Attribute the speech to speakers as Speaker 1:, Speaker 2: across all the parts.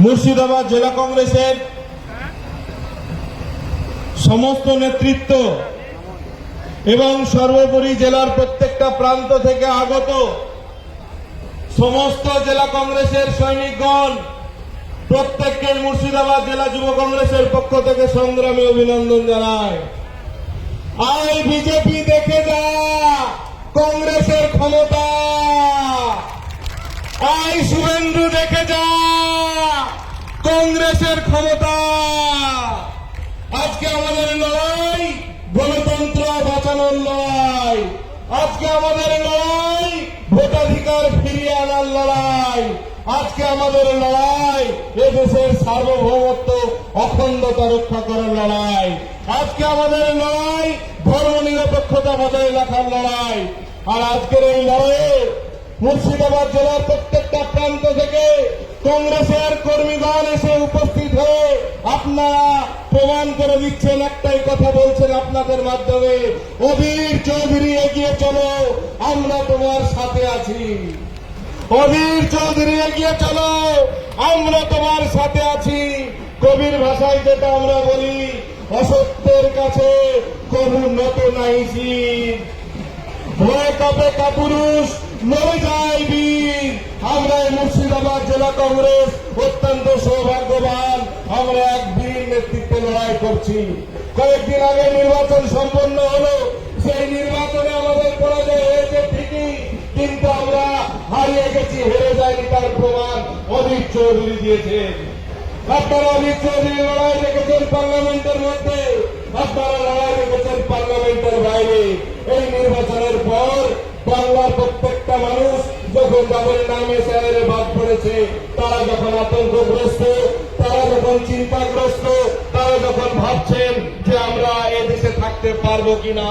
Speaker 1: মুর্শিদাবাদ জেলা কংগ্রেসের সমস্ত নেতৃত্ব এবং সর্বোপরি জেলার প্রত্যেকটা প্রান্ত থেকে আগত সমস্ত জেলা কংগ্রেসের সৈনিকগণ প্রত্যেককে মুর্শিদাবাদ জেলা যুব কংগ্রেসের পক্ষ থেকে সংগ্রামী অভিনন্দন জানায়। আই বিজেপি দেখে যা কংগ্রেসের ক্ষমতা, আই শুভেন্দু দেখে যা কংগ্রেসের ক্ষমতা। আজকে আমাদের লড়াই গণতন্ত্র বাঁচানোর লড়াই, আজকে আমাদের লড়াই ভোটাধিকার ফিরিয়ে আনার লড়াই, আজকে আমাদের লড়াই এদেশের সার্বভৌমত্ব অখণ্ডতা রক্ষা করার লড়াই, আজকে আমাদের লড়াই ধর্ম নিরপেক্ষতা বজায় রাখার লড়াই। আর আজকের এই লড়াইয়ে মুর্শিদাবাদ জেলার প্রত্যেকটা প্রান্ত থেকে কংগ্রেসের কর্মীগণ এসে উপস্থিত হয়ে আপনারা প্রমাণ করে দিচ্ছেন, একটাই কথা বলছেন আপনাদের মাধ্যমে, অধীর চৌধুরী এগিয়ে চলো, আমরা তোমার সাথে আছি। অধীর চৌধুরী এগিয়ে চলো, আমরা তোমার সাথে আছি। কবির ভাষায় যেটা আমরা বলি, অসত্যের কাছে কবু নত নাইছি, ভয় কাপে কাপুরুষ মরে যায় বীর। আমরা মুর্শিদাবাদ জেলা কংগ্রেস অত্যন্ত সৌভাগ্যবান, আমরা এক বীর নেতৃত্বে লড়াই করছি। কয়েকদিন আগে নির্বাচন সম্পন্ন হলো, সেই নির্বাচনে আমাদের পরাজয় হয়েছে ঠিকই, কিন্তু আমরা হারিয়ে গেছি, হেরে যায়নি, তার প্রমাণ অধীর চৌধুরী দিয়েছেন। আপনারা অধীর চৌধুরীর লড়াই দেখেছেন পার্লামেন্টের মধ্যে, আপনারা লড়াই দেখেছেন পার্লামেন্টের বাইরে। এই নির্বাচনের পর বাংলার প্রত্যেকটা মানুষ যখন তাদের নামে স্যারের বাদ পড়েছে, তারা যখন আতঙ্কগ্রস্ত, তারা যখন চিন্তাগ্রস্ত, তারা যখন ভাবছেন যে আমরা এদেশে থাকতে পারবো কিনা,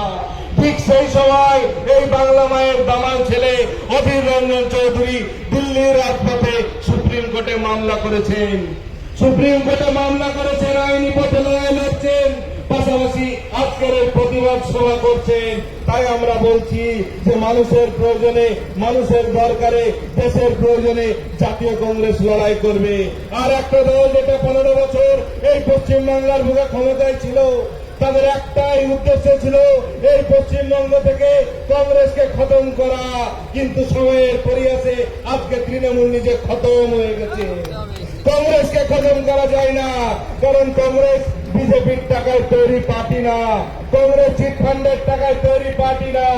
Speaker 1: ঠিক সেই সময় এই বাংলা মায়ের দামাল ছেলে অধীর রঞ্জন চৌধুরী দিল্লির রাজপথে সুপ্রিম কোর্টে মামলা করেছেন, সুপ্রিম কোর্টে মামলা করেছেন, আইনি পথে লড়াই লড়ছেন, পাশাপাশি আজকের এই প্রতিবাদ সভা করছেন। তাই আমরা বলছি যে মানুষের প্রয়োজনে, মানুষের দরকারে, দেশের প্রয়োজনে জাতীয় কংগ্রেস লড়াই করবে। আর একটা দল যেটা 15 বছর এই পশ্চিমবাংলার বুকে ক্ষমতায় ছিল, তাদের একটাই উদ্দেশ্য ছিল এই পশ্চিমবঙ্গ থেকে কংগ্রেসকে খতম করা, কিন্তু সময়ের পরিহাসে আজকে তৃণমূল নিজে খতম হয়ে গেছে। কংগ্রেসকে খতম করা যায় না, কারণ কংগ্রেস বিজেপির টাকায় তৈরি পার্টি না, কংগ্রেস চিটফান্ডের টাকায় তৈরি পার্টি না,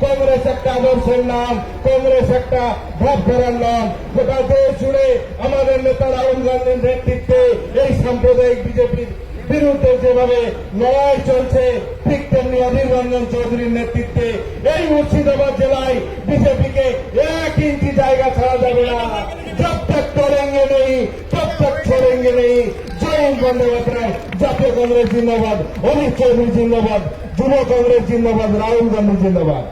Speaker 1: কংগ্রেস একটা আদর্শের নাম, কংগ্রেস একটা ভাবধারার নাম। গোটা দেশ জুড়ে আমাদের নেতা রাহুল গান্ধীর নেতৃত্বে এই সাম্প্রদায়িক বিজেপির বিরুদ্ধে যেভাবে লড়াই চলছে, ঠিক তেমনি অধীর রঞ্জন চৌধুরীর নেতৃত্বে এই মুর্শিদাবাদ জেলায় বিজেপিকে 1 ইঞ্চি জায়গা ছাড়া যাবে না। জব তক করেঙ্গে নেই, তব তক छोड़ेंगे नहीं। जय बंदे मातरम। জাতীয় কংগ্রেস জিন্দাবাদ, অধীর চৌধুরী জিন্দাবাদ, যুব কংগ্রেস জিন্দাবাদ, রাহুল গান্ধী জিন্দাবাদ।